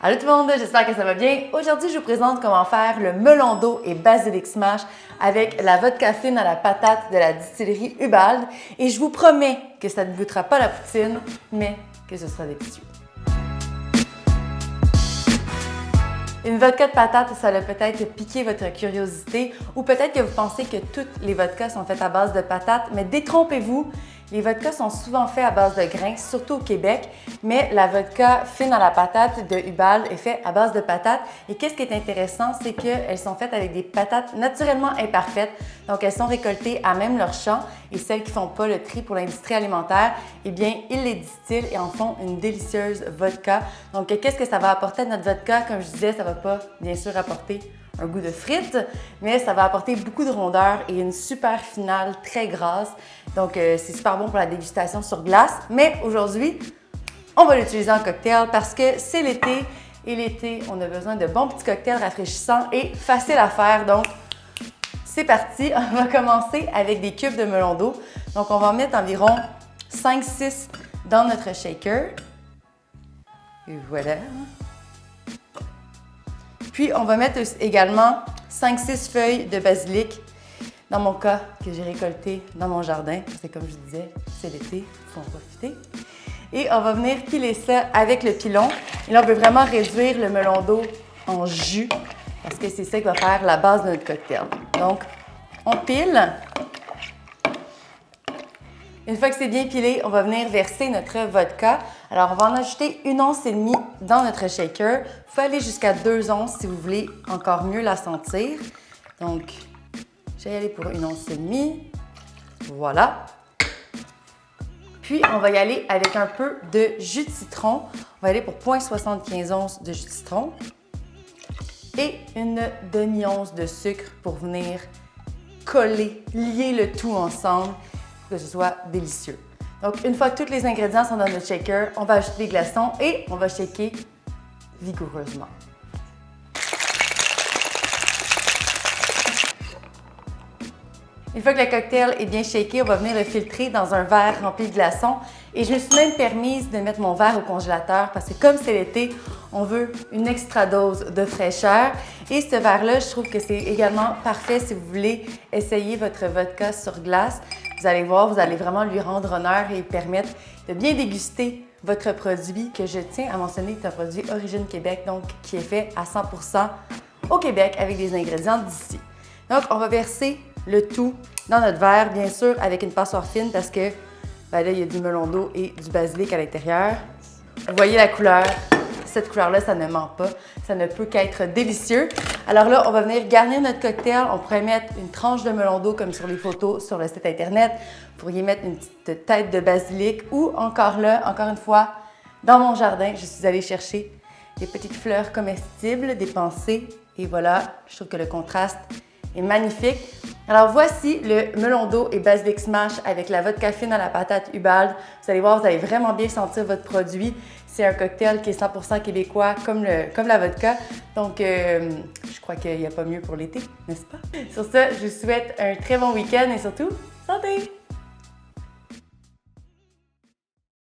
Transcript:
Allô tout le monde, j'espère que ça va bien. Aujourd'hui, je vous présente comment faire le melon d'eau et basilic smash avec la vodka fine à la patate de la distillerie Ubald. Et je vous promets que ça ne goûtera pas la poutine, mais que ce sera délicieux. Une vodka de patate, ça va peut-être piquer votre curiosité ou peut-être que vous pensez que toutes les vodkas sont faites à base de patates, mais détrompez-vous, les vodkas sont souvent faits à base de grains, surtout au Québec, mais la vodka fine à la patate de Ubald est faite à base de patates. Et qu'est-ce qui est intéressant, c'est qu'elles sont faites avec des patates naturellement imparfaites, donc elles sont récoltées à même leur champ et celles qui ne font pas le tri pour l'industrie alimentaire, eh bien, ils les distillent et en font une délicieuse vodka. Donc, qu'est-ce que ça va apporter à notre vodka? Comme je disais, ça ne va pas, bien sûr, apporter un goût de frites, mais ça va apporter beaucoup de rondeur et une super finale très grasse. Donc, c'est super bon pour la dégustation sur glace. Mais aujourd'hui, on va l'utiliser en cocktail parce que c'est l'été et l'été, on a besoin de bons petits cocktails rafraîchissants et faciles à faire. Donc, c'est parti. On va commencer avec des cubes de melon d'eau. Donc, on va en mettre environ 5-6 dans notre shaker. Et voilà. Puis, on va mettre également 5-6 feuilles de basilic, dans mon cas, que j'ai récolté dans mon jardin. Parce que comme je disais, c'est l'été, il faut en profiter. Et on va venir piler ça avec le pilon. Et là, on veut vraiment réduire le melon d'eau en jus, parce que c'est ça qui va faire la base de notre cocktail. Donc, on pile. Une fois que c'est bien pilé, on va venir verser notre vodka. Alors, on va en ajouter 1,5 once dans notre shaker. Vous pouvez aller jusqu'à 2 onces si vous voulez encore mieux la sentir. Donc, je vais y aller pour 1,5 once. Voilà. Puis, on va y aller avec un peu de jus de citron. On va aller pour 0,75 onces de jus de citron. Et une demi-once de sucre pour venir coller, lier le tout ensemble pour que ce soit délicieux. Donc, une fois que tous les ingrédients sont dans notre shaker, on va ajouter les glaçons et on va shaker vigoureusement. Une fois que le cocktail est bien shaké, on va venir le filtrer dans un verre rempli de glaçons. Et je me suis même permise de mettre mon verre au congélateur parce que comme c'est l'été, on veut une extra dose de fraîcheur. Et ce verre-là, je trouve que c'est également parfait si vous voulez essayer votre vodka sur glace. Vous allez voir, vous allez vraiment lui rendre honneur et permettre de bien déguster votre produit que je tiens à mentionner que c'est un produit Origine Québec, donc qui est fait à 100% au Québec avec des ingrédients d'ici. Donc, on va verser le tout dans notre verre, bien sûr, avec une passoire fine parce que ben là, il y a du melon d'eau et du basilic à l'intérieur. Vous voyez la couleur. Cette couleur-là, ça ne ment pas. Ça ne peut qu'être délicieux. Alors là, on va venir garnir notre cocktail. On pourrait mettre une tranche de melon d'eau comme sur les photos sur le site Internet. Vous pourriez mettre une petite tête de basilic ou encore là, encore une fois, dans mon jardin, je suis allée chercher des petites fleurs comestibles, des pensées. Et voilà, je trouve que le contraste est magnifique. Alors voici le melon d'eau et basilic smash avec la vodka fine à la patate Ubald. Vous allez voir, vous allez vraiment bien sentir votre produit. C'est un cocktail qui est 100% québécois comme la vodka. Donc, je crois qu'il n'y a pas mieux pour l'été, n'est-ce pas? Sur ça, je vous souhaite un très bon week-end et surtout, santé!